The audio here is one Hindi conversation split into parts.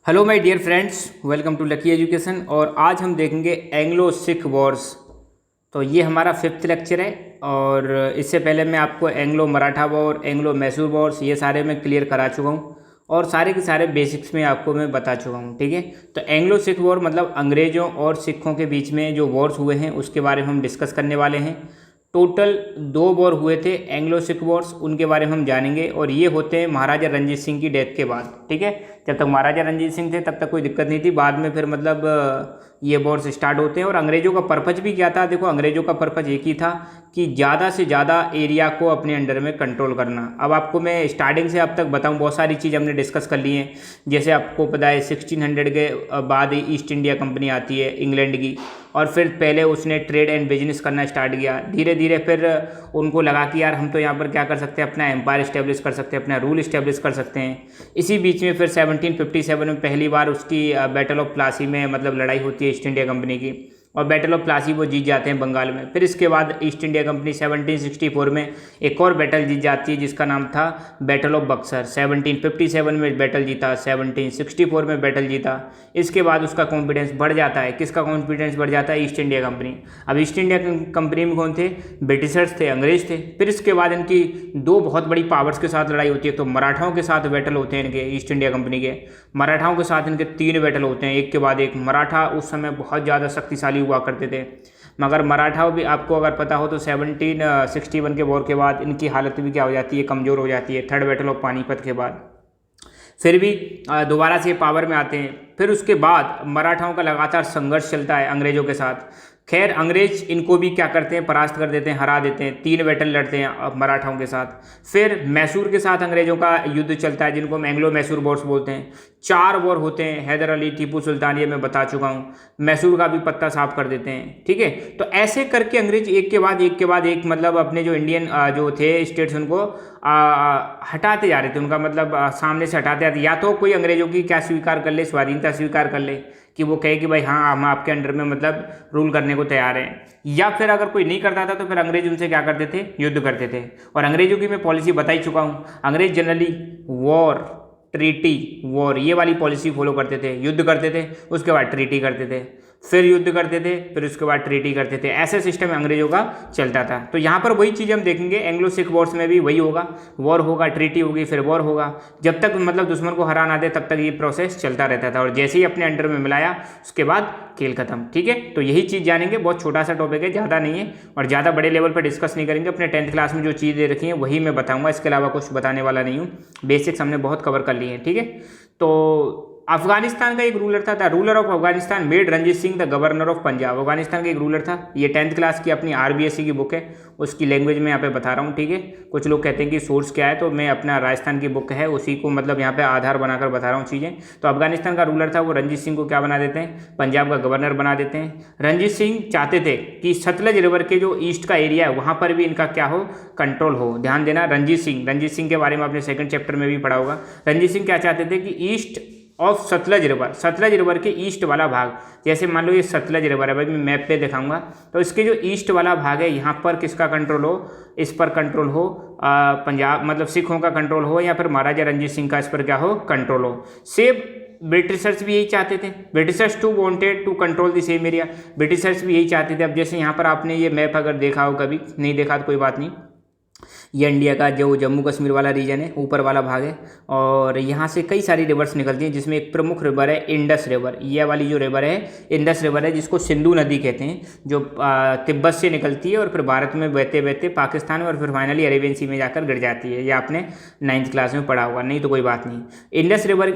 Hello my dear friends, welcome to Lucky Education. और आज हम देखेंगे एंग्लो सिख वॉर्स। तो ये हमारा 5th लेक्चर है और इससे पहले मैं आपको Anglo Maratha war, Anglo Mysore Wars ये सारे मैं क्लियर करा चुका हूँ और सारे के सारे बेसिक्स में आपको मैं बता चुका हूँ। ठीक है, तो एंग्लो सिख वॉर मतलब अंग्रेज़ों और सिखों के बीच में जो वॉर्स हुए हैं उसके बारे में हम डिस्कस करने वाले हैं। टोटल 2 वॉर हुए थे एंग्लो सिख वॉर्स, उनके बारे में हम जानेंगे और ये होते हैं महाराजा रणजीत सिंह की डेथ के बाद। ठीक है, जब तक महाराजा रणजीत सिंह थे तब तक कोई दिक्कत नहीं थी, बाद में फिर मतलब ये वॉर्स स्टार्ट होते हैं। और अंग्रेज़ों का पर्पज़ भी क्या था? देखो, अंग्रेज़ों का पर्पज़ एक ही था कि ज़्यादा से ज़्यादा एरिया को अपने अंडर में कंट्रोल करना। अब आपको मैं स्टार्टिंग से अब तक बताऊं, बहुत सारी चीज़ हमने डिस्कस कर ली हैं। जैसे आपको पता है 1600 के बाद ईस्ट इंडिया कंपनी आती है इंग्लैंड की, और फिर पहले उसने ट्रेड एंड बिजनेस करना स्टार्ट किया। धीरे धीरे फिर उनको लगा कि यार हम तो यहाँ पर क्या कर सकते हैं, अपना एम्पायर इस्टेब्लिश कर सकते हैं, अपना रूल इस्टेब्लिश कर सकते हैं। इसी बीच में फिर 1757 में पहली बार उसकी बैटल ऑफ प्लासी में मतलब लड़ाई होती है ईस्ट इंडिया कंपनी की, और बैटल ऑफ प्लासी वो जीत जाते हैं बंगाल में। फिर इसके बाद ईस्ट इंडिया कंपनी 1764 में एक और बैटल जीत जाती है जिसका नाम था बैटल ऑफ बक्सर। 1757 में बैटल जीता, 1764 में बैटल जीता। इसके बाद उसका कॉन्फिडेंस बढ़ जाता है। किसका कॉन्फिडेंस बढ़ जाता है? East India company. अब ईस्ट इंडिया कंपनी में कौन थे? ब्रिटिशर्स थे, अंग्रेज थे। फिर इसके बाद इनकी 2 बहुत बड़ी पावर्स के साथ लड़ाई होती है। तो मराठाओं के साथ बैटल होते हैं इनके, ईस्ट इंडिया कंपनी के। मराठाओं के साथ इनके 3 बैटल होते हैं एक के बाद एक। मराठा उस समय बहुत ज़्यादा शक्तिशाली हुआ करते थे, मगर मराठाओं भी आपको अगर पता हो तो 1761 के वॉर के बाद इनकी हालत भी क्या हो जाती है, कमज़ोर हो जाती है। 3rd बैटल ऑफ पानीपत के बाद फिर भी दोबारा से पावर में आते हैं। फिर उसके बाद मराठाओं का लगातार संघर्ष चलता है अंग्रेज़ों के साथ। खैर, अंग्रेज इनको भी क्या करते हैं, परास्त कर देते हैं, हरा देते हैं। 3 बैटल लड़ते हैं मराठाओं के साथ। फिर मैसूर के साथ अंग्रेज़ों का युद्ध चलता है जिनको हम एंग्लो मैसूर वॉर्स बोलते हैं। 4 वॉर होते हैं। हैदर अली, टीपू सुल्तान, ये मैं बता चुका हूँ। मैसूर का भी पत्ता साफ कर देते हैं। ठीक है, तो ऐसे करके अंग्रेज एक के बाद एक मतलब अपने जो इंडियन जो थे स्टेट्स उनको हटाते जा रहे थे। उनका मतलब सामने से हटाते जाते, या तो कोई अंग्रेज़ों की क्या स्वीकार कर ले, स्वाधीनता स्वीकार कर ले कि वो कहे कि भाई हाँ हम आपके अंडर में मतलब रूल करने को तैयार हैं, या फिर अगर कोई नहीं करता था तो फिर अंग्रेज उनसे क्या करते थे, युद्ध करते थे। और अंग्रेज़ों की मैं पॉलिसी बता ही चुका हूँ। अंग्रेज जनरली वॉर, ट्रीटी, वॉर ये वाली पॉलिसी फॉलो करते थे। युद्ध करते थे, उसके बाद ट्रीटी करते थे, फिर युद्ध करते थे, फिर उसके बाद ट्रीटी करते थे। ऐसे सिस्टम अंग्रेजों का चलता था। तो यहाँ पर वही चीज़ हम देखेंगे, एंग्लो सिख वॉर्स में भी वही होगा। वॉर होगा, ट्रीटी होगी, फिर वॉर होगा। जब तक मतलब दुश्मन को हरा ना दे तब तक ये प्रोसेस चलता रहता था, और जैसे ही अपने अंडर में मिलाया उसके बाद खेल खत्म। ठीक है, तो यही चीज़ जानेंगे। बहुत छोटा सा टॉपिक है, ज़्यादा नहीं है और ज़्यादा बड़े लेवल पर डिस्कस नहीं करेंगे। अपने 10th क्लास में जो चीज़ें रखी हैं वही मैं बताऊँगा, इसके अलावा कुछ बताने वाला नहीं हूँ। बेसिक्स हमने बहुत कवर कर लिए हैं। ठीक है, तो अफगानिस्तान का एक रूलर था, ruler of Afghanistan made Ranjit Singh the governor of Punjab. Afghanistan का एक रूलर था। ये 10th क्लास की अपनी RBSE की बुक है, उसकी लैंग्वेज में यहाँ पे बता रहा हूँ। ठीक है, कुछ लोग कहते हैं कि सोर्स क्या है, तो मैं अपना राजस्थान की बुक है उसी को मतलब यहाँ पे आधार बनाकर बता रहा हूँ चीज़ें। तो अफगानिस्तान का रूलर था, वो रणजीत सिंह को क्या बना देते हैं, पंजाब का गवर्नर बना देते हैं। रणजीत सिंह चाहते थे कि सतलज रिवर के जो ईस्ट का एरिया है वहाँ पर भी इनका क्या हो, कंट्रोल हो। ध्यान देना, रणजीत सिंह के बारे में आपने 2nd चैप्टर में भी पढ़ा होगा। रणजीत सिंह क्या चाहते थे कि ईस्ट ऑफ सतलज रिवर के ईस्ट वाला भाग, जैसे मान लो ये सतलज रिवर है, भाई मैं मैप पे दिखाऊंगा, तो इसके जो ईस्ट वाला भाग है यहाँ पर किसका कंट्रोल हो, इस पर कंट्रोल हो पंजाब मतलब सिखों का कंट्रोल हो, या फिर महाराजा रणजीत सिंह का इस पर क्या हो, कंट्रोल हो। सेम ब्रिटिशर्स भी यही चाहते थे। Britishers too wanted to control the same area. Britishers भी यही चाहते थे। अब जैसे यहाँ पर आपने ये मैप अगर देखा हो, कभी नहीं देखा तो कोई बात नहीं, ये इंडिया का जो जम्मू कश्मीर वाला रीजन है, ऊपर वाला भाग है, और यहाँ से कई सारी रिवर्स निकलती हैं जिसमें एक प्रमुख रिवर है इंडस रिवर। ये वाली जो रिवर है इंडस रिवर है, जिसको सिंधु नदी कहते हैं, जो तिब्बत से निकलती है और फिर भारत में बहते बहते पाकिस्तान में और फिर फाइनली अरेबियन सी में जाकर गिर जाती है। ये आपने 9th क्लास में पढ़ा होगा, नहीं तो कोई बात नहीं। इंडस रिवर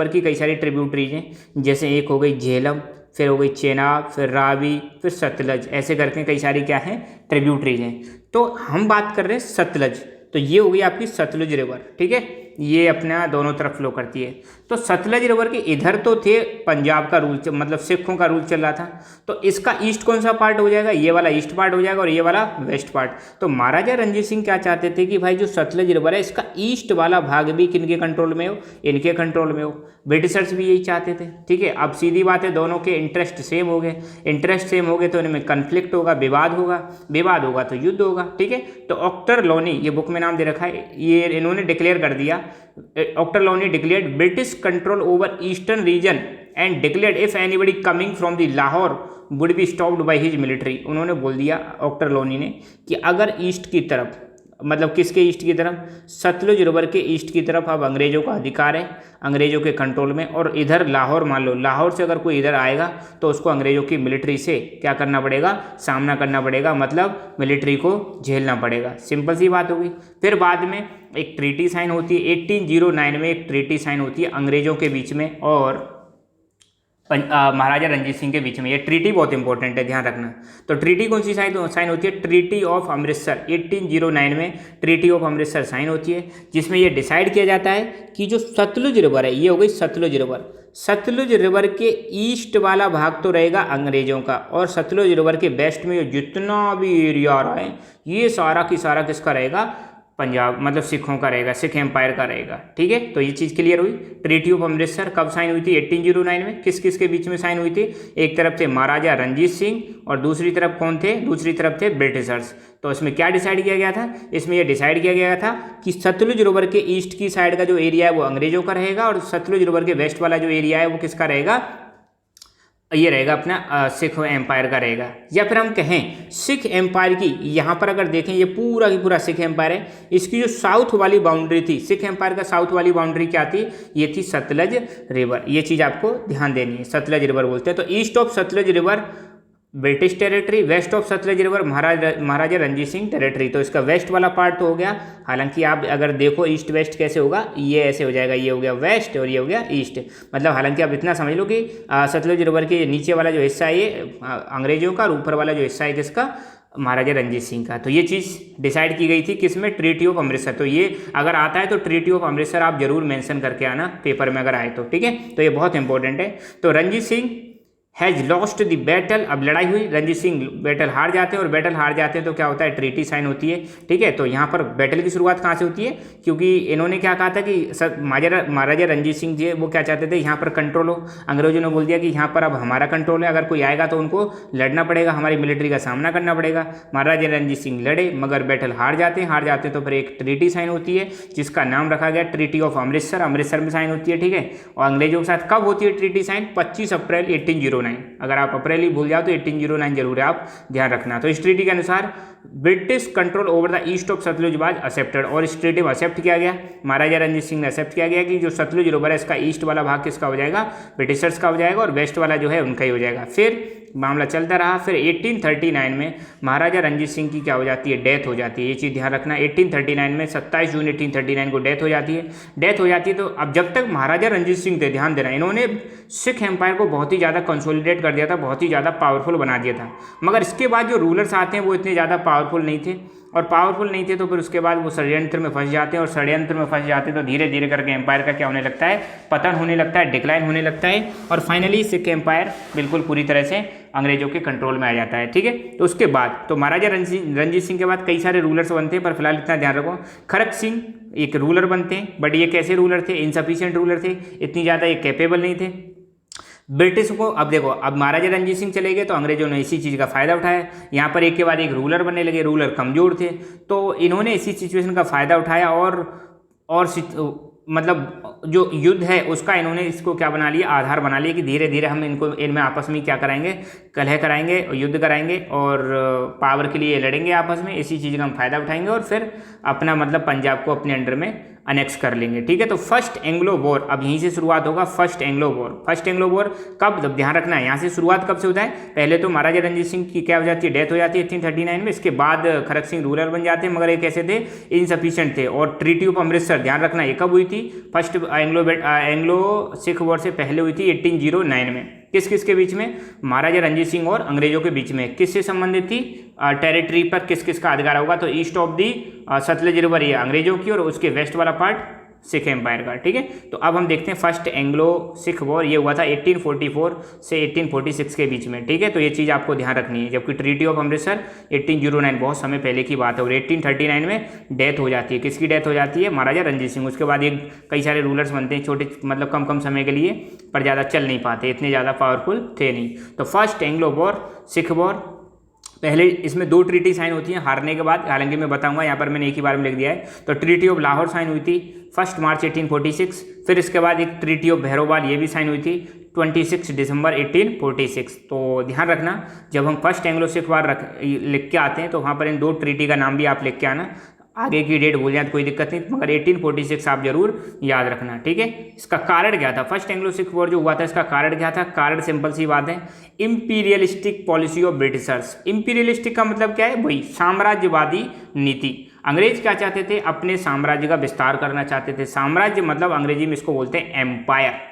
की कई सारी ट्रिब्यूटरीज हैं, जैसे एक हो गई झेलम, फिर हो गई चेनाब, फिर रावी, फिर सतलज, ऐसे करके कई सारी क्या है, ट्रिब्यूटरीज हैं। तो हम बात कर रहे हैं सतलज, तो ये हो गई आपकी सतलुज रिवर। ठीक है, ये अपना दोनों तरफ फ्लो करती है। तो सतलज रिवर के इधर तो थे पंजाब का रूल, मतलब सिखों का रूल चल रहा था, तो इसका ईस्ट कौन सा पार्ट हो जाएगा, ये वाला ईस्ट पार्ट हो जाएगा और ये वाला वेस्ट पार्ट। तो महाराजा रणजीत सिंह क्या चाहते थे कि भाई जो सतलज रिवर है इसका ईस्ट वाला भाग भी किनके कंट्रोल में हो, इनके कंट्रोल में हो। ब्रिटिशर्स भी यही चाहते थे। ठीक है, अब सीधी बात है, दोनों के इंटरेस्ट सेम हो गए। इंटरेस्ट सेम हो गए तो इनमें कन्फ्लिक्ट होगा, विवाद होगा तो युद्ध होगा। ठीक है, तो ऑक्टर लोनी, ये बुक में नाम दे रखा है, ये इन्होंने डिक्लेयर कर दिया डॉक्टर लॉ ने declared British control over eastern region and declared if anybody coming from the Lahore would be stopped by his military. उन्होंने बोल दिया डॉक्टर लोनी ने कि अगर ईस्ट की तरफ, मतलब किसके ईस्ट की तरफ, सतलुज रिवर के ईस्ट की तरफ अब अंग्रेज़ों का अधिकार है, अंग्रेज़ों के कंट्रोल में, और इधर लाहौर, मान लो लाहौर से अगर कोई इधर आएगा तो उसको अंग्रेज़ों की मिलिट्री से क्या करना पड़ेगा, सामना करना पड़ेगा, मतलब मिलिट्री को झेलना पड़ेगा। सिंपल सी बात होगी। फिर बाद में एक ट्रीटी साइन होती है 1809 में, एक ट्रीटी साइन होती है अंग्रेज़ों के बीच में और महाराजा रंजीत सिंह के बीच में। ये ट्रीटी बहुत इंपॉर्टेंट है, ध्यान रखना। तो ट्रीटी कौन सी साइन होती है, ट्रीटी ऑफ अमृतसर। 1809 में ट्रीटी ऑफ अमृतसर साइन होती है, जिसमें ये डिसाइड किया जाता है कि जो सतलुज रिवर है, ये हो गई सतलुज रिवर, सतलुज रिवर के ईस्ट वाला भाग तो रहेगा अंग्रेज़ों का, और सतलुज रिवर के वेस्ट में जितना भी एरिया आ रहा है ये सारा की सारा किसका रहेगा, पंजाब, मतलब सिखों का रहेगा, सिख एम्पायर का रहेगा। ठीक है, तो ये चीज़ क्लियर हुई। ट्रीटी ऑफ अमृतसर कब साइन हुई थी, 1809 में। किस किस के बीच में साइन हुई थी, एक तरफ थे महाराजा रंजीत सिंह और दूसरी तरफ कौन थे, दूसरी तरफ थे ब्रिटिशर्स। तो इसमें क्या डिसाइड किया गया था, इसमें यह डिसाइड किया गया था कि सतलुज रिवर के ईस्ट की साइड का जो एरिया है वो अंग्रेज़ों का रहेगा, और सतलुज रिवर के वेस्ट वाला जो एरिया है वो किसका रहेगा, ये रहेगा अपना सिख एम्पायर का रहेगा। या फिर हम कहें सिख एम्पायर की, यहाँ पर अगर देखें ये पूरा की पूरा सिख एम्पायर है, इसकी जो साउथ वाली बाउंड्री थी, सिख एम्पायर का साउथ वाली बाउंड्री क्या थी, ये थी सतलज रिवर। ये चीज़ आपको ध्यान देनी है, सतलज रिवर बोलते हैं। तो east of Sutlej river British territory, west of Sutlej river Maharaja Ranjit Singh territory. तो इसका वेस्ट वाला पार्ट तो हो गया। हालांकि आप अगर देखो ईस्ट वेस्ट कैसे होगा, ये ऐसे हो जाएगा, ये हो गया वेस्ट और ये हो गया ईस्ट। मतलब हालांकि आप इतना समझ लो कि सतलज रिवर के नीचे वाला जो हिस्सा है ये अंग्रेजों का, और ऊपर वाला जो हिस्सा है किसका, महाराजा रंजीत सिंह का। तो ये चीज़ डिसाइड की गई थी किसमें, ट्रीटी ऑफ अमृतसर। तो ये अगर आता है तो ट्रीटी ऑफ अमृतसर आप जरूर मेंशन करके आना पेपर में अगर आए तो, ठीक है। तो ये बहुत इंपॉर्टेंट है। तो Ranjit Singh has lost the battle, अब लड़ाई हुई, रंजीत सिंह बैटल हार जाते हैं, और बैटल हार जाते हैं तो क्या होता है, ट्रीटी साइन होती है। ठीक है, तो यहाँ पर बैटल की शुरुआत कहाँ से होती है, क्योंकि इन्होंने क्या कहा था कि महाराजा रंजीत सिंह जी वो क्या चाहते थे, यहाँ पर कंट्रोल हो। अंग्रेजों ने बोल दिया कि यहाँ पर अब हमारा कंट्रोल है, अगर कोई आएगा तो उनको लड़ना पड़ेगा, हमारी मिलिट्री का सामना करना पड़ेगा। महाराजा रंजीत सिंह लड़े मगर बैटल हार जाते हैं तो फिर एक ट्रीटी साइन होती है जिसका नाम रखा गया ट्रीटी ऑफ अमृतसर। अमृतसर में साइन होती है, ठीक है। और अंग्रेजों के साथ कब होती है ट्रीटी साइन, 25 अप्रैल 1809। अगर आप अप्रैल ही भूल जाओ तो 1809 जरूर है, आप ध्यान रखना। तो इस ट्रीटी के अनुसार British control over the east of Sutlej was accepted, और इस ट्रीटी में एक्सेप्ट किया गया, महाराजा रंजीत सिंह ने एक्सेप्ट किया गया कि जो सतलुज रिवर है इसका ईस्ट वाला भाग किसका हो जाएगा, ब्रिटिशर्स का हो जाएगा, और वेस्ट वाला जो है उनका ही हो जाएगा। फिर मामला चलता रहा। फिर 1839 में महाराजा रंजीत सिंह की क्या हो जाती है, डेथ हो जाती है। ये चीज़ ध्यान रखना, 1839 में 27 जून 1839 को डेथ हो जाती है। तो अब जब तक महाराजा रंजीत सिंह थे, ध्यान देना, इन्होंने सिख एम्पायर को बहुत ही ज़्यादा कंसोलिडेट कर दिया था, बहुत ही ज़्यादा पावरफुल बना दिया था। मगर इसके बाद जो रूलर्स आते हैं वो इतने ज़्यादा पावरफुल नहीं थे, और पावरफुल नहीं थे तो फिर उसके बाद वो षड्यंत्र में फंस जाते हैं, और षड्यंत्र में फंस जाते हैं तो धीरे धीरे करके एम्पायर का क्या होने लगता है, पतन होने लगता है, डिक्लाइन होने लगता है, और फाइनली सिख एम्पायर बिल्कुल पूरी तरह से अंग्रेजों के कंट्रोल में आ जाता है। ठीक है, तो उसके बाद तो महाराजा रंजीत सिंह के बाद कई सारे रूलर्स बनते हैं, पर फिलहाल इतना ध्यान रखो, खड़क सिंह एक रूलर बनते हैं, बट ये कैसे रूलर थे, इनसफिशिएंट रूलर थे, इतनी ज़्यादा ये कैपेबल नहीं थे। ब्रिटिश को अब देखो, अब महाराजा रंजीत सिंह चले गए तो अंग्रेजों ने इसी चीज़ का फ़ायदा उठाया, यहाँ पर एक के बाद एक रूलर बनने लगे, रूलर कमज़ोर थे, तो इन्होंने इसी सिचुएशन का फ़ायदा उठाया, और मतलब जो युद्ध है उसका इन्होंने इसको क्या बना लिया, आधार बना लिया कि धीरे धीरे हम इनमें आपस में क्या कराएंगे, कलह कराएंगे, युद्ध कराएंगे, और पावर के लिए लड़ेंगे आपस में, इसी चीज़ का हम फ़ायदा उठाएंगे, और फिर अपना मतलब पंजाब को अपने अंडर में अनेक्स कर लेंगे। ठीक है, तो फर्स्ट एंग्लो वॉर अब यहीं से शुरुआत होगा। फर्स्ट एंग्लो वॉर कब, जब ध्यान रखना है यहाँ से शुरुआत कब से होता है, पहले तो महाराजा रंजीत सिंह की क्या हो जाती है, डेथ हो जाती है 1839 में। इसके बाद खड़क सिंह रूलर बन जाते हैं, मगर ये कैसे थे, इनसफिशिएंट थे। और ट्रीटी ऑफ अमृतसर ध्यान रखना ये कब हुई थी, फर्स्ट एंग्लो सिख वॉर से पहले हुई थी 1809 में। किस किस के बीच में, महाराजा रंजीत सिंह और अंग्रेजों के बीच में। किससे संबंधित थी, टेरिटरी पर किस किस का अधिकार होगा, तो east of the Sutlej river ये अंग्रेजों की, और उसके वेस्ट वाला पार्ट सिख एम्पायर का। ठीक है, तो अब हम देखते हैं फर्स्ट एंग्लो सिख वॉर, ये हुआ था 1844 से 1846 के बीच में। ठीक है, तो ये चीज़ आपको ध्यान रखनी है। जबकि ट्रीटी ऑफ अमृतसर 1809 बहुत समय पहले की बात है, और 1839 में डेथ हो जाती है। किसकी डेथ हो जाती है, महाराजा रंजीत सिंह। उसके बाद एक कई सारे रूलर्स बनते हैं, छोटे मतलब कम समय के लिए, पर ज़्यादा चल नहीं पाते, इतने ज़्यादा पावरफुल थे नहीं। तो first Anglo war, Sikh war पहले इसमें 2 ट्रीटी साइन होती हैं हारने के बाद, हालांकि मैं बताऊंगा, यहाँ पर मैंने एक ही बार में लिख दिया है। तो ट्रीटी ऑफ लाहौर साइन हुई थी 1 मार्च 1846। फिर इसके बाद एक ट्रीटी ऑफ भैरोवाल ये भी साइन हुई थी 26 दिसंबर 1846। तो ध्यान रखना, जब हम फर्स्ट एंग्लो सिख वार लिख के आते हैं तो वहाँ पर इन 2 ट्रीटी का नाम भी आप लिख के आना। आगे की डेट भूल जाए तो कोई दिक्कत नहीं, मगर 1846 आप जरूर याद रखना, ठीक है। इसका कारण क्या था, फर्स्ट एंग्लो सिख वॉर जो हुआ था इसका कारण क्या था? कारण सिंपल सी बात है, imperialistic policy of Britishers. Imperialistic का मतलब क्या है? वही साम्राज्यवादी नीति। अंग्रेज क्या चाहते थे? अपने साम्राज्य का विस्तार करना चाहते थे। साम्राज्य मतलब अंग्रेजी में इसको बोलते हैं एम्पायर।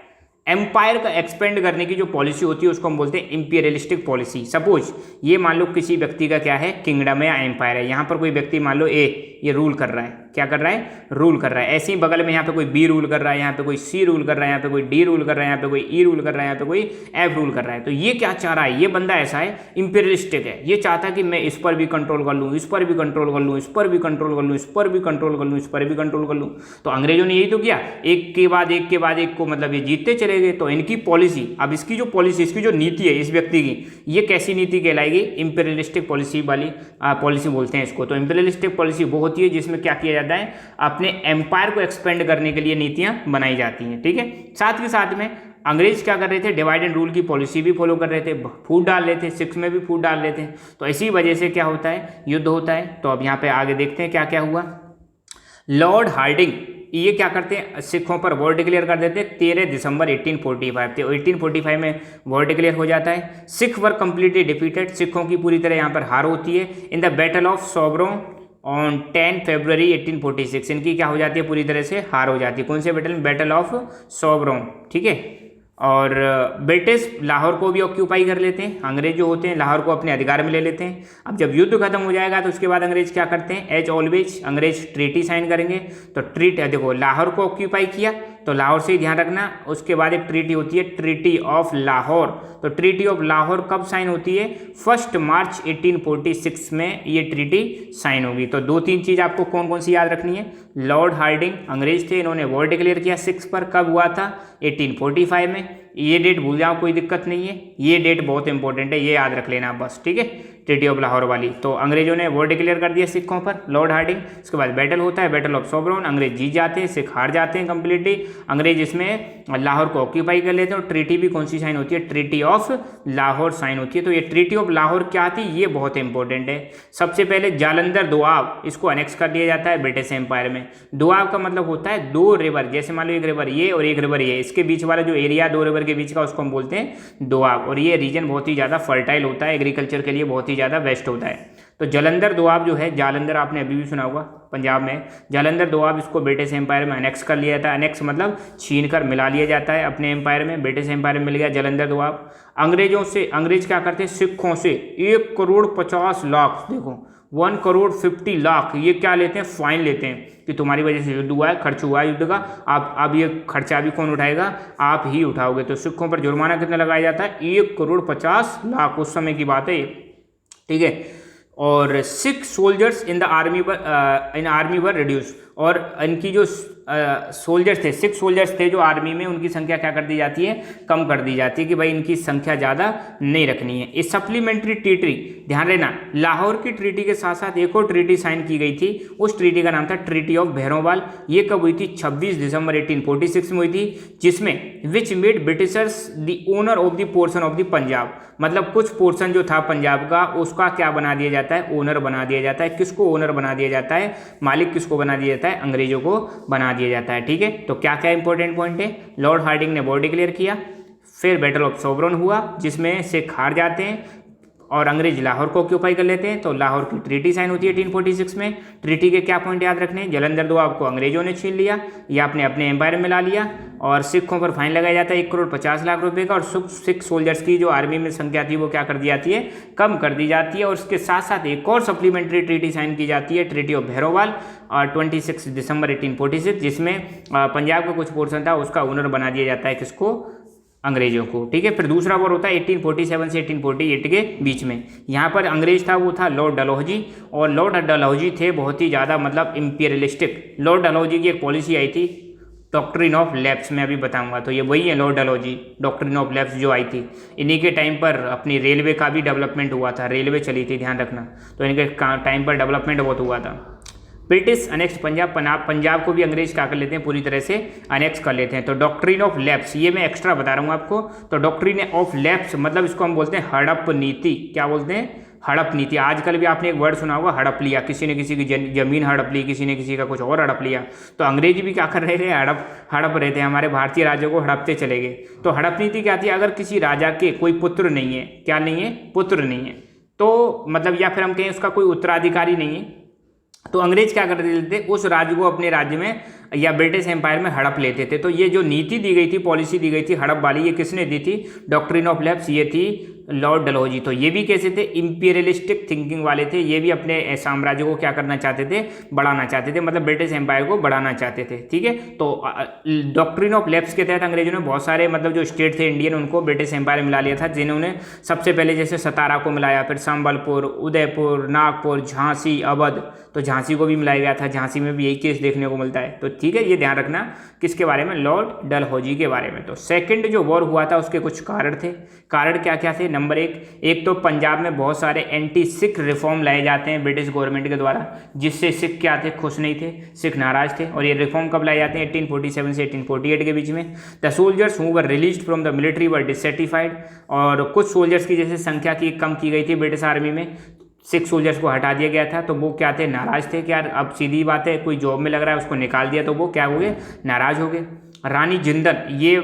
एम्पायर का एक्सपेंड करने की जो पॉलिसी होती है उसको हम बोलते हैं इंपीरियलिस्टिक पॉलिसी। सपोज ये मान लो किसी व्यक्ति का क्या है, किंगडम है या एम्पायर है। यहाँ पर कोई व्यक्ति मान लो ए, ये रूल कर रहा है, क्या कर रहा है? रूल कर रहा है। ऐसे ही बगल में यहाँ पे कोई बी रूल कर रहा है, यहाँ पे कोई सी रूल कर रहा है, यहाँ पे कोई डी रूल कर रहा है, यहाँ पे कोई ई रूल कर रहा है, यहाँ पे कोई एफ रूल कर रहा है। तो ये क्या चाह रहा है? ये बंदा ऐसा है, इंपीरियलिस्टिक है। ये चाहता है कि मैं इस पर भी कंट्रोल कर लूँ, इस पर भी कंट्रोल कर लूँ, इस पर भी कंट्रोल कर लूँ, इस पर भी कंट्रोल कर लूँ, इस पर भी कंट्रोल कर लूँ। तो अंग्रेजों ने यही तो किया, एक के बाद एक के बाद एक को, मतलब ये जीतते चले गए। तो इनकी पॉलिसी, अब इसकी जो पॉलिसी, इसकी जो नीति है इस व्यक्ति की, ये कैसी नीति कहलाएगी? इंपीरियलिस्टिक पॉलिसी वाली पॉलिसी बोलते हैं इसको। तो इंपीरियलिस्टिक पॉलिसी वो होती है जिसमें क्या किया जाता है, अपने एम्पायर को एक्सपेंड करने के लिए नीतियां बनाई जाती हैं, ठीक है। साथ के साथ में अंग्रेज क्या कर रहे थे? डिवाइड एंड रूल की पॉलिसी भी फॉलो कर रहे थे, फूट डाल रहे थे, सिक्स में भी फूट डाल रहे थे। तो इसी वजह से क्या होता है? युद्ध होता है। तो अब यहाँ पे आगे देखते हैं क्या क्या हुआ। लॉर्ड हार्डिंग ये क्या करते हैं? सिखों पर वॉर डिक्लेयर कर देते हैं 13 दिसंबर 1845 थे। 1845 में वॉर डिक्लेयर हो जाता है। सिख वर कंप्लीटली डिफीटेड, सिखों की पूरी तरह यहाँ पर हार होती है। In the battle of Sobraon on 10 February 1846 इनकी क्या हो जाती है? पूरी तरह से हार हो जाती है। कौन से बैटल में? बैटल ऑफ सोब्रोन, ठीक है। और ब्रिटिश लाहौर को भी ऑक्यूपाई कर लेते हैं। अंग्रेज जो होते हैं लाहौर को अपने अधिकार में ले लेते हैं। अब जब युद्ध खत्म हो जाएगा तो उसके बाद अंग्रेज क्या करते हैं? एज ऑलवेज अंग्रेज ट्रीटी साइन करेंगे। तो देखो लाहौर को ऑक्यूपाई किया तो लाहौर से ही ध्यान रखना। उसके बाद एक ट्रीटी होती है, ट्रीटी ऑफ लाहौर। तो ट्रीटी ऑफ लाहौर कब साइन होती है? 1 मार्च 1846 में ये ट्रीटी साइन होगी। तो 2-3 चीज़ आपको कौन कौन सी याद रखनी है। लॉर्ड हार्डिंग अंग्रेज थे, इन्होंने वॉर डिक्लेयर किया सिक्स पर। कब हुआ था? 1845 में। ये डेट भूल जाओ कोई दिक्कत नहीं है, ये डेट बहुत इंपॉर्टेंट है, ये याद रख लेना बस, ठीक है। ट्रीटी ऑफ लाहौर वाली। तो अंग्रेजों ने वॉर डिक्लेयर कर दिया सिखों पर, लॉर्ड हार्डिंग। उसके बाद बैटल होता है, बैटल ऑफ सोब्रोन। अंग्रेज जीत जाते हैं, सिख हार जाते हैं कंप्लीटली। अंग्रेज इसमें लाहौर को ऑक्यूपाई कर लेते हैं। और ट्रीटी भी कौन सी साइन होती है? ट्रीटी ऑफ लाहौर साइन होती है। तो ये ट्रीटी ऑफ लाहौर क्या थी? ये बहुत इंपॉर्टेंट है। सबसे पहले जालंधर दोआब इसको अनेक्स कर दिया जाता है ब्रिटिश एम्पायर में। दोआब का मतलब होता है 2 रिवर, जैसे मान लो एक रिवर ये और एक रिवर ये, इसके बीच वाला जो एरिया 2 रिवर के बीच का उसको हम बोलते हैं दोआब। और ये रीजन बहुत ही ज़्यादा फर्टाइल होता है, एग्रीकल्चर के लिए बहुत ही ज़्यादा बेस्ट होता है। तो जालंधर दोआब जो है, जालंधर आपने अभी भी सुना होगा पंजाब में, जालंधर दोआब इसको ब्रिटिश एम्पायर में अनेक्स कर लिया जाता है। अनेक्स मतलब छीन कर मिला लिया जाता है अपने एम्पायर में। ब्रिटिश एम्पायर में मिल गया जालंधर दोआब। अंग्रेजों से, अंग्रेज क्या करते हैं? सिखों से 1,50,00,000, देखो 1,50,00,000 ये क्या लेते हैं? फाइन लेते हैं कि तुम्हारी वजह से युद्ध हुआ है, खर्च हुआ है युद्ध का, आप अब ये खर्चा भी कौन उठाएगा? आप ही उठाओगे। तो सिखों पर जुर्माना कितना लगाया जाता है? 1,50,00,000 उस समय की बात है, ठीक है। और Sikh soldiers in army were reduce, और इनकी जो सोल्जर्स थे, सिख सोल्जर्स थे जो आर्मी में, उनकी संख्या क्या कर दी जाती है? कम कर दी जाती है कि भाई इनकी संख्या ज़्यादा नहीं रखनी है। इस सप्लीमेंट्री ट्रीटी, ध्यान रहना, लाहौर की ट्रीटी के साथ साथ एक और ट्रीटी साइन की गई थी। उस ट्रीटी का नाम था ट्रीटी ऑफ भैरोवाल। ये कब हुई थी? 26 दिसंबर 1846 में हुई थी, जिसमें which made Britishers the owner of the portion of the Punjab, मतलब कुछ पोर्शन जो था पंजाब का उसका क्या बना दिया जाता है? ओनर बना दिया जाता है। किसको ओनर बना दिया जाता है? मालिक किसको बना दिया जाता है? अंग्रेजों को बना दिया जाता है, ठीक है। तो क्या क्या इंपॉर्टेंट पॉइंट है? लॉर्ड हार्डिंग ने वॉर डिक्लेयर किया, फिर बैटल ऑफ सोब्रोन हुआ जिसमें सिख हार जाते हैं और अंग्रेज लाहौर को ऑक्यूपाई कर लेते हैं। तो लाहौर की ट्रीटी साइन होती है 1846 में। ट्रीटी के क्या पॉइंट याद रखने? जालंधर दोआब को अंग्रेजों ने छीन लिया या अपने एम्पायर में ला लिया, और सिखों पर फाइन लगाया जाता है 1,50,00,000 रुपये का। और सिख सोल्जर्स की जो आर्मी में संख्या थी वो क्या कर दी जाती है? कम कर दी जाती है। और उसके साथ साथ एक और सप्लीमेंट्री ट्रीटी साइन की जाती है, ट्रीटी ऑफ भैरोवाल, और 26 दिसंबर 1846, जिसमें पंजाब का कुछ पोर्शन था उसका ओनर बना दिया जाता है किसको? अंग्रेजों को, ठीक है। फिर दूसरा वॉर होता है 1847 से 1848 के बीच में। यहाँ पर अंग्रेज था वो था लॉर्ड डलहौजी, और लॉर्ड डलहौजी थे बहुत ही ज़्यादा मतलब इंपीरियलिस्टिक। लॉर्ड डलहौजी की एक पॉलिसी आई थी डॉक्ट्रिन ऑफ लैप्स मैं अभी बताऊंगा। तो ये वही है Lord Dalhousie, doctrine of lapse जो आई थी। इन्हीं के टाइम पर अपनी रेलवे का भी डेवलपमेंट हुआ था, रेलवे चली थी, ध्यान रखना। तो इनके टाइम पर डेवलपमेंट बहुत हुआ था। ब्रिटिश अनेक्स पंजाब, पंजाब को भी अंग्रेज क्या कर लेते हैं, पूरी तरह से अनेक्स कर लेते हैं। तो डॉक्ट्रिन ऑफ लैप्स ये मैं एक्स्ट्रा बता रहा हूँ आपको। तो डॉक्ट्रिन ऑफ लैप्स मतलब इसको हम बोलते हैं हड़प नीति। क्या बोलते हैं? हड़प नीति। आजकल भी आपने एक वर्ड सुना होगा, हड़प लिया, किसी ने किसी की जमीन हड़प ली, किसी ने किसी का कुछ और हड़प लिया। तो अंग्रेजी भी क्या कर रहे थे, हड़प रहे थे, हमारे भारतीय राज्यों को हड़पते चले गए। तो हड़प नीति क्या थी, अगर किसी राजा के कोई पुत्र नहीं है, क्या नहीं है, पुत्र नहीं है, तो मतलब या फिर हम कहें उसका कोई उत्तराधिकारी नहीं है, तो अंग्रेज क्या कर देते थे, उस राज्य को अपने राज्य में या ब्रिटिश एम्पायर में हड़प लेते थे। तो ये जो नीति दी गई थी, पॉलिसी दी गई थी हड़प वाली, ये किसने दी थी? डॉक्ट्रिन ऑफ लैप्स, ये थी लॉर्ड डलहौजी। तो ये भी कैसे थे, इंपीरियलिस्टिक थिंकिंग वाले थे। ये भी अपने साम्राज्य को क्या करना चाहते थे, बढ़ाना चाहते थे, मतलब ब्रिटिश एम्पायर को बढ़ाना चाहते थे। ठीक है, तो डॉक्ट्रिन ऑफ लैप्स के तहत अंग्रेजों ने बहुत सारे मतलब जो स्टेट थे इंडियन, उनको ब्रिटिश एम्पायर में मिला लिया था, जिन्होंने सबसे पहले जैसे सतारा को मिलाया, फिर संबलपुर, उदयपुर, नागपुर, झांसी, अवध, तो झांसी को भी मिलाया गया था। झांसी में भी यही केस देखने को मिलता है। तो ठीक है, ये ध्यान रखना किसके बारे में, लॉर्ड डलहौजी के बारे में। तो सेकंड जो वॉर हुआ था उसके कुछ कारण थे। कारण क्या क्या थे? नंबर एक तो पंजाब में बहुत सारे एंटी सिख रिफॉर्म लाए जाते हैं ब्रिटिश गवर्नमेंट के द्वारा, जिससे सिख क्या थे, खुश नहीं थे, सिख नाराज थे। और ये रिफॉर्म कब लाए जाते हैं? 1847 से 1848 के बीच में। The soldiers who were released from the military were dissatisfied, और कुछ सोल्जर्स की जैसे संख्या की कम की गई थी ब्रिटिश आर्मी में, सिख सोल्जर्स को हटा दिया गया था। तो वो क्या थे, नाराज थे कि यार अब सीधी बात है, कोई जॉब में लग रहा है उसको निकाल दिया, तो वो क्या हो गए, नाराज हो गए। रानी जिंदल, ये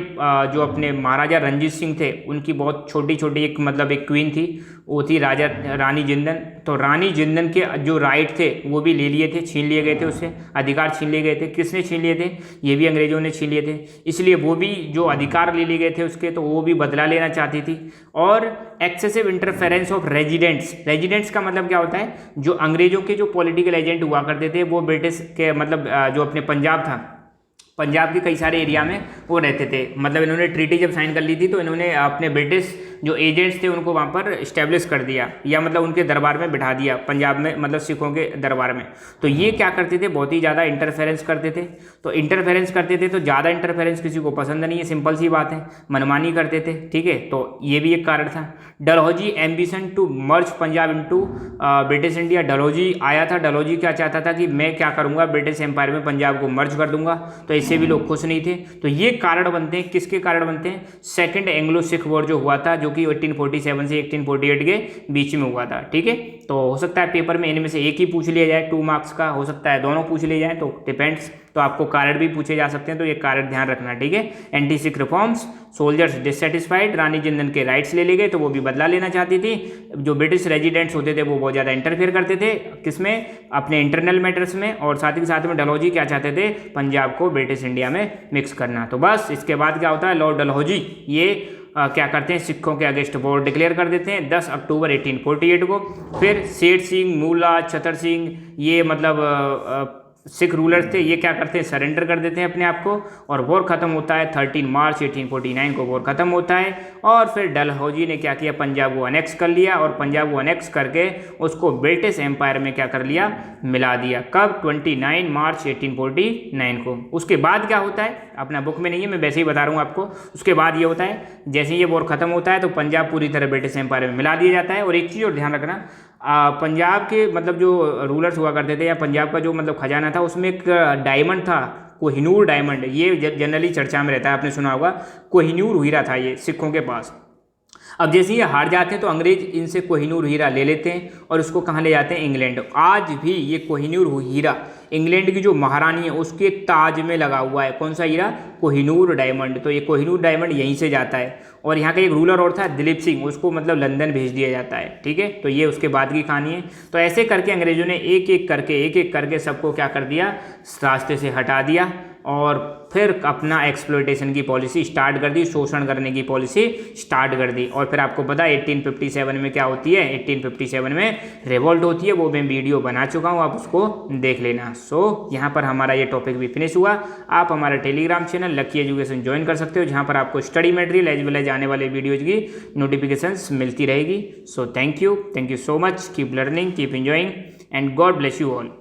जो अपने महाराजा रंजीत सिंह थे, उनकी बहुत छोटी छोटी एक मतलब एक क्वीन थी, वो थी रानी जिंदन। तो रानी जिंदन के जो राइट थे वो भी ले लिए थे, छीन लिए गए थे, उससे अधिकार छीन लिए गए थे। किसने छीन लिए थे? ये भी अंग्रेजों ने छीन लिए थे। इसलिए वो भी जो अधिकार ले लिए गए थे उसके, तो वो भी बदला लेना चाहती थी। और एक्सेसिव इंटरफेरेंस ऑफ रेजिडेंट्स का मतलब क्या होता है, जो अंग्रेजों के जो पॉलिटिकल एजेंट हुआ करते थे, वो ब्रिटिश के मतलब जो अपने पंजाब था, पंजाब के कई सारे एरिया में वो रहते थे। मतलब इन्होंने ट्रीटी जब साइन कर ली थी, तो इन्होंने अपने ब्रिटिश जो एजेंट्स थे उनको वहाँ पर इस्टेब्लिश कर दिया, या मतलब उनके दरबार में बिठा दिया पंजाब में, मतलब सिखों के दरबार में। तो ये क्या करते थे, बहुत ही ज़्यादा इंटरफेरेंस करते थे। तो इंटरफेरेंस करते थे, तो ज़्यादा इंटरफेरेंस किसी को पसंद नहीं है, सिंपल सी बात है, मनमानी करते थे। ठीक है, तो ये भी एक कारण था। Dalhousie ambition to merge Punjab into British India, Dalhousie आया था। डलहौजी क्या चाहता था कि मैं क्या करूँगा, ब्रिटिश एम्पायर में पंजाब को मर्ज कर दूंगा। तो इससे भी लोग खुश नहीं थे। तो ये कारण बनते हैं, किसके कारण बनते हैं? सेकंड एंग्लो सिख वॉर जो हुआ था, जो कि 1847 से 1848 के बीच में हुआ था। ठीक है, तो हो सकता है पेपर में इनमें से एक ही पूछ लिया जाए, 2 मार्क्स का, हो सकता है दोनों पूछ लिए जाए, तो डिपेंड्स। तो आपको कारण भी पूछे जा सकते हैं, तो ये कारण ध्यान रखना। ठीक है, anti Sikh reforms, soldiers dissatisfied, Rani Jindan के राइट्स ले लिए गए, तो वो भी बदला लेना चाहती थी। जो ब्रिटिश रेजिडेंट्स होते थे वो बहुत ज़्यादा इंटरफेयर करते थे, किसमें, अपने इंटरनल मैटर्स में। और साथ ही साथ में डलहौजी क्या चाहते थे, पंजाब को ब्रिटिश इंडिया में मिक्स करना। तो बस इसके बाद क्या होता है, लॉर्ड डलहौजी ये क्या करते हैं, सिखों के अगेंस्ट वॉर डिक्लेयर कर देते हैं 10 अक्टूबर 1848 को। फिर सेठ सिंह, मूला, छतर सिंह, ये मतलब सिख रूलर्स थे, ये क्या करते हैं, सरेंडर कर देते हैं अपने आप को। और वॉर खत्म होता है 13 मार्च 1849 को वॉर खत्म होता है। और फिर डलहौजी ने क्या किया, पंजाब को अनेक्स कर लिया, और पंजाब को अनेक्स करके उसको ब्रिटिश एम्पायर में क्या कर लिया, मिला दिया। कब? 29 मार्च 1849 को। उसके बाद क्या होता है, अपना बुक में नहीं है, मैं वैसे ही बता रहा हूँ आपको। उसके बाद ये होता है, जैसे ये वॉर खत्म होता है तो पंजाब पूरी तरह ब्रिटिश एम्पायर में मिला दिया जाता है। और एक चीज़ और ध्यान रखना, पंजाब के मतलब जो रूलर्स हुआ करते थे, या पंजाब का जो मतलब खजाना था, उसमें एक डायमंड था, कोहिनूर डायमंड। ये जनरली चर्चा में रहता है, आपने सुना होगा, कोहिनूर हीरा था ये सिखों के पास। अब जैसे ये हार जाते हैं तो अंग्रेज इनसे कोहिनूर हीरा ले लेते हैं और उसको कहाँ ले जाते हैं, इंग्लैंड। आज भी ये कोहिनूर हीरा इंग्लैंड की जो महारानी है उसके ताज में लगा हुआ है। कौन सा हीरा? कोहिनूर डायमंड। तो ये कोहिनूर डायमंड यहीं से जाता है। और यहाँ का एक रूलर और था दिलीप सिंह, उसको मतलब लंदन भेज दिया जाता है। ठीक है, तो ये उसके बाद की कहानी है। तो ऐसे करके अंग्रेजों ने एक एक करके सबको क्या कर दिया, रास्ते से हटा दिया, और फिर अपना एक्सप्लॉयटेशन की पॉलिसी स्टार्ट कर दी, शोषण करने की पॉलिसी स्टार्ट कर दी। और फिर आपको पता है 1857 में क्या होती है, 1857 में रिवॉल्ट होती है, वो मैं वीडियो बना चुका हूँ, आप उसको देख लेना। सो यहाँ पर हमारा ये टॉपिक भी फिनिश हुआ। आप हमारा Telegram channel Lucky Education join कर सकते हो, जहाँ पर आपको study material as well as आने वाले वीडियोज़ की नोटिफिकेशंस मिलती रहेगी। So thank you so much, keep learning, keep enjoying, and God bless you all.